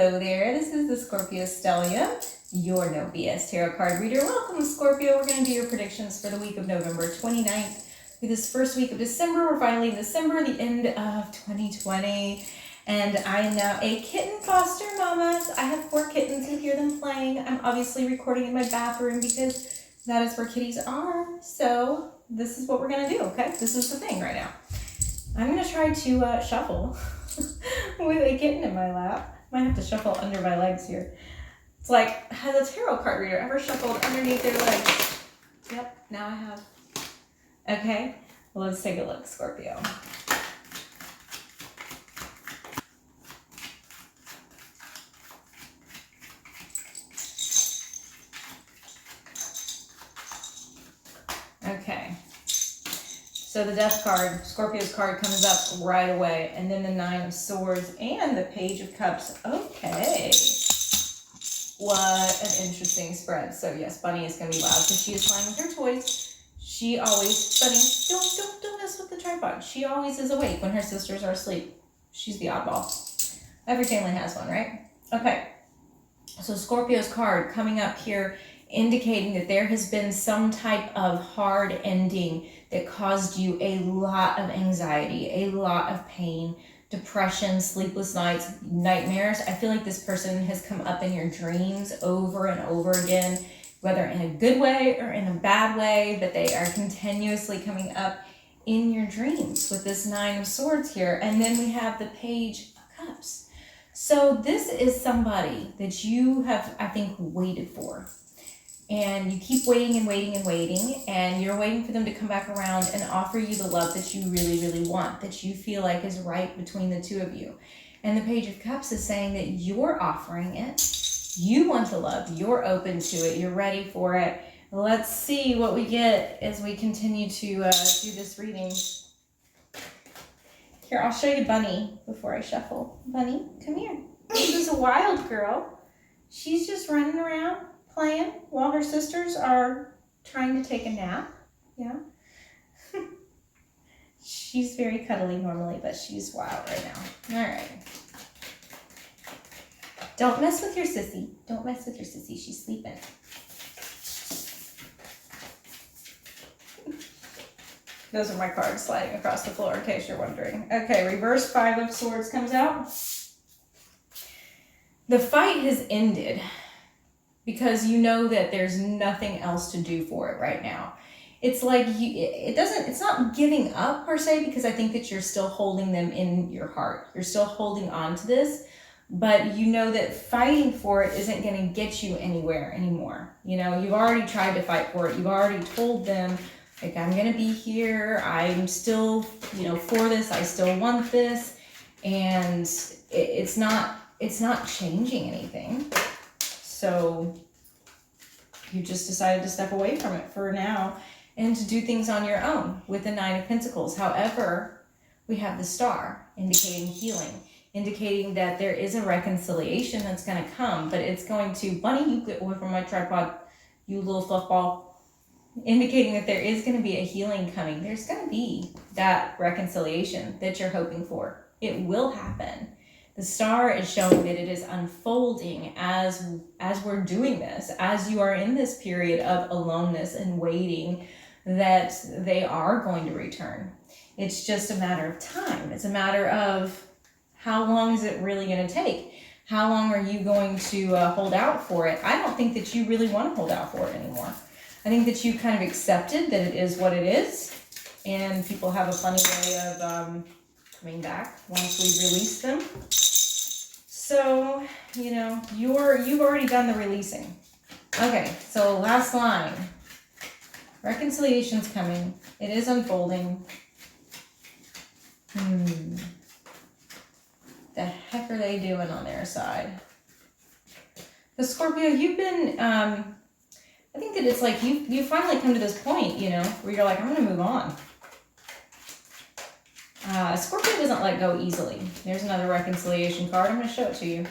Hello there, this is the Scorpio Stellium, your No BS Tarot card reader. Welcome, Scorpio. We're going to do your predictions for the week of November 29th through this first week of December. We're finally in December, the end of 2020, and I am now a kitten foster mama. So I have 4 kittens. You hear them playing. I'm obviously recording in my bathroom because that is where kitties are. So this is what we're going to do, okay? This is the thing right now. I'm going to try to shuffle with a kitten in my lap. Might have to shuffle under my legs here. It's like, has a tarot card reader ever shuffled underneath their legs? Yep, now I have. Okay, well, let's take a look, Scorpio. Okay. So the Death card, Scorpio's card, comes up right away, and then the 9 of Swords and the Page of Cups. Okay. What an interesting spread. So yes, Bunny is going to be loud because she is playing with her toys. She always, Bunny, don't mess with the tripod. She always is awake when her sisters are asleep. She's the oddball. Every family has one, right? Okay. So Scorpio's card coming up here, indicating that there has been some type of hard ending that caused you a lot of anxiety, a lot of pain, depression, sleepless nights, nightmares. I feel like this person has come up in your dreams over and over again, whether in a good way or in a bad way, but they are continuously coming up in your dreams with this 9 of Swords here. And then we have the Page of Cups. So this is somebody that you have, I think, waited for. And you keep waiting and waiting and waiting, and you're waiting for them to come back around and offer you the love that you really, really want, that you feel like is right between the two of you. And the Page of Cups is saying that you're offering it. You want the love. You're open to it. You're ready for it. Let's see what we get as we continue to do this reading. Here, I'll show you Bunny before I shuffle. Bunny, come here. This is a wild girl. She's just running around playing while her sisters are trying to take a nap. Yeah. She's very cuddly normally, but she's wild right now. All right. Don't mess with your sissy. Don't mess with your sissy. She's sleeping. Those are my cards sliding across the floor in case you're wondering. Okay, reverse 5 of Swords comes out. The fight has ended, because you know that there's nothing else to do for it right now. It's like it's not giving up per se, because I think that you're still holding them in your heart. You're still holding on to this, but you know that fighting for it isn't going to get you anywhere anymore. You know, you've already tried to fight for it. You've already told them, like, I'm going to be here. I'm still, for this. I still want this. And it's not changing anything. So you just decided to step away from it for now and to do things on your own with the 9 of Pentacles. However, we have the Star indicating healing, indicating that there is a reconciliation that's going to come, but it's going to, Bunny, you get away from my tripod, you little fluff ball, indicating that there is going to be a healing coming. There's going to be that reconciliation that you're hoping for. It will happen. The Star is showing that it is unfolding as we're doing this, as you are in this period of aloneness and waiting, that they are going to return. It's just a matter of time. It's a matter of how long is it really going to take? How long are you going to hold out for it? I don't think that you really want to hold out for it anymore. I think that you kind of accepted that it is what it is, and people have a funny way of coming back once we release them. So, you've already done the releasing. Okay, so last line. Reconciliation's coming. It is unfolding. The heck are they doing on their side? The Scorpio, you've been, I think that it's like you finally come to this point, where you're like, I'm going to move on. Scorpio doesn't let go easily. There's another reconciliation card. I'm going to show it to you.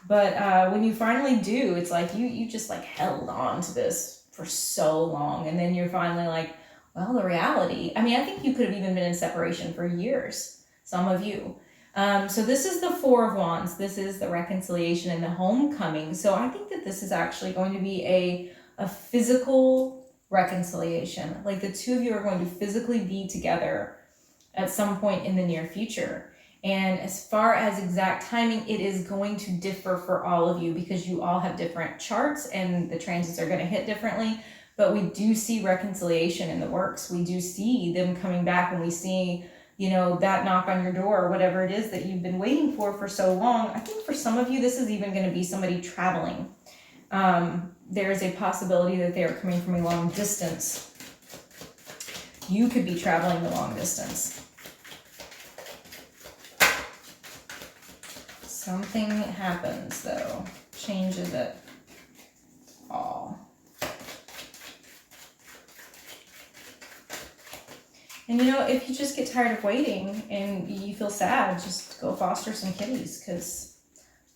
But when you finally do, it's like you just like held on to this for so long. And then you're finally like, well, the reality. I mean, I think you could have even been in separation for years, some of you. So this is the Four of Wands. This is the reconciliation and the homecoming. So I think that this is actually going to be a physical reconciliation. Like the two of you are going to physically be together at some point in the near future. And as far as exact timing, it is going to differ for all of you because you all have different charts and the transits are going to hit differently. But we do see reconciliation in the works. We do see them coming back, and we see, you know, that knock on your door or whatever it is that you've been waiting for so long. I think for some of you, this is even going to be somebody traveling. There is a possibility that they are coming from a long distance. You could be traveling the long distance. Something happens though, changes it all. And you know, if you just get tired of waiting and you feel sad, just go foster some kitties, because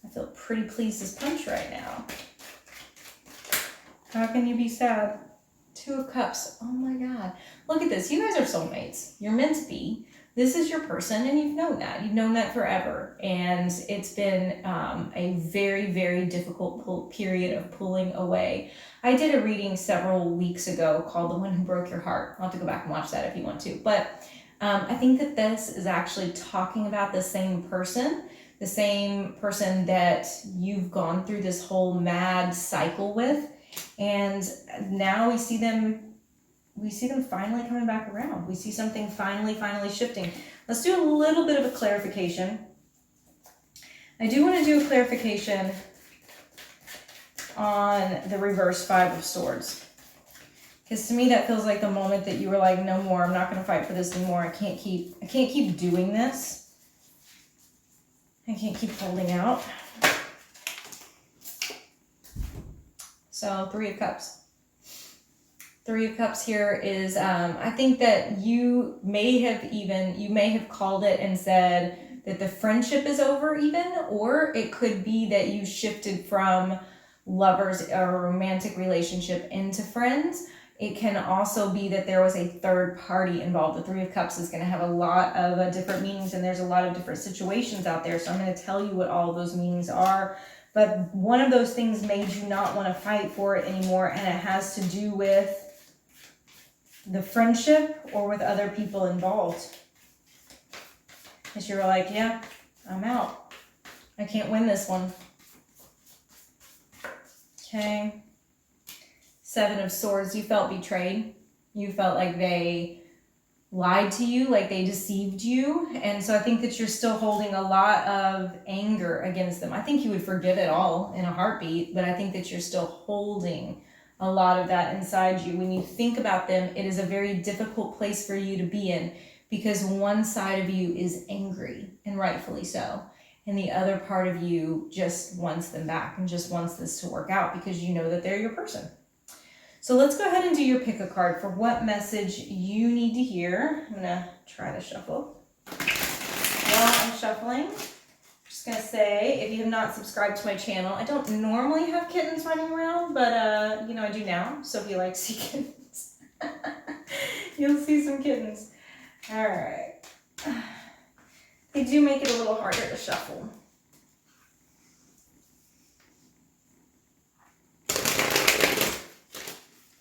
I feel pretty pleased as punch right now. How can you be sad? Two of Cups. Oh my God. Look at this. You guys are soulmates. You're meant to be. This is your person, and you've known that. You've known that forever. And it's been a very, very difficult period of pulling away. I did a reading several weeks ago called The One Who Broke Your Heart. I'll have to go back and watch that if you want to. But I think that this is actually talking about the same person that you've gone through this whole mad cycle with. And now we see them finally coming back around. We see something finally shifting. Let's do a little bit of a clarification. I do want to do a clarification on the reverse Five of Swords. Because to me that feels like the moment that you were like, no more, I'm not going to fight for this anymore. I can't keep doing this. I can't keep holding out. So Three of Cups. Three of Cups here is, I think that you may have called it and said that the friendship is over even, or it could be that you shifted from lovers or a romantic relationship into friends. It can also be that there was a third party involved. The Three of Cups is going to have a lot of different meanings, and there's a lot of different situations out there. So I'm going to tell you what all of those meanings are. But one of those things made you not want to fight for it anymore, and it has to do with the friendship or with other people involved. Because you were like, yeah, I'm out. I can't win this one. Okay. Seven of Swords, you felt betrayed. You felt like they lied to you, like they deceived you. And so I think that you're still holding a lot of anger against them. I think you would forgive it all in a heartbeat, but I think that you're still holding a lot of that inside you. When you think about them, it is a very difficult place for you to be in, because one side of you is angry, and rightfully so. And the other part of you just wants them back and just wants this to work out because you know that they're your person. So let's go ahead and do your pick a card for what message you need to hear. I'm gonna try to shuffle. While I'm shuffling, I'm just gonna say, if you have not subscribed to my channel, I don't normally have kittens running around, but you know, I do now. So if you like to see kittens, you'll see some kittens. All right. They do make it a little harder to shuffle.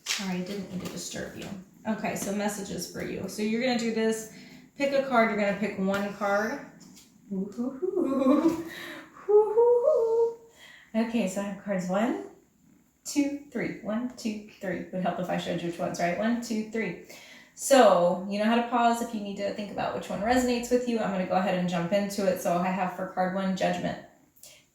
Sorry, I didn't mean to disturb you. Okay, so messages for you. So you're going to do this. Pick a card. You're going to pick one card. Okay, so I have cards 1, 2, 3. 1, 2, 3. It would help if I showed you which ones, right? 1, 2, 3. So you know how to pause if you need to think about which one resonates with you. I'm going to go ahead and jump into it. So I have for card 1, Judgment.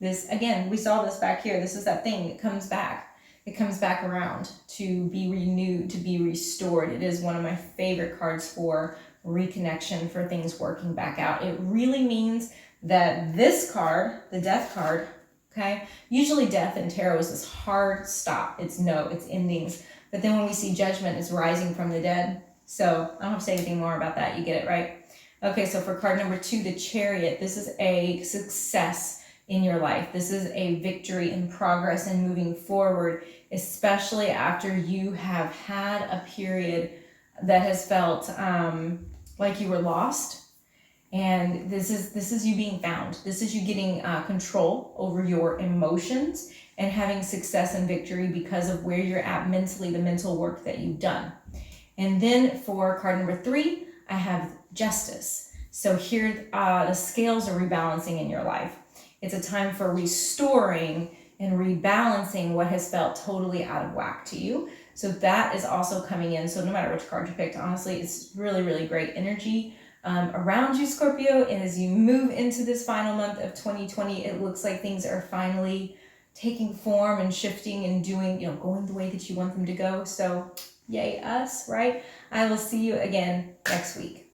This, again, we saw this back here. This is that thing that comes back. It comes back around to be renewed, to be restored. It is one of my favorite cards for reconnection, for things working back out. It really means that this card, the Death card, okay, usually death in tarot is this hard stop. It's no, it's endings. But then when we see Judgment, it's rising from the dead. So I don't have to say anything more about that. You get it, right? Okay, so for card number 2, the Chariot, this is a success in your life. This is a victory in progress and moving forward, especially after you have had a period that has felt like you were lost And this is you being found. This is you getting control over your emotions and having success and victory because of where you're at mentally, the mental work that you've done. And then for card number 3, I have justice. So here the scales are rebalancing in your life. It's a time for restoring and rebalancing what has felt totally out of whack to you. So that is also coming in. So no matter which card you picked, honestly, it's really, really great energy around you, Scorpio. And as you move into this final month of 2020, it looks like things are finally taking form and shifting and doing, going the way that you want them to go. So yay us, right? I will see you again next week.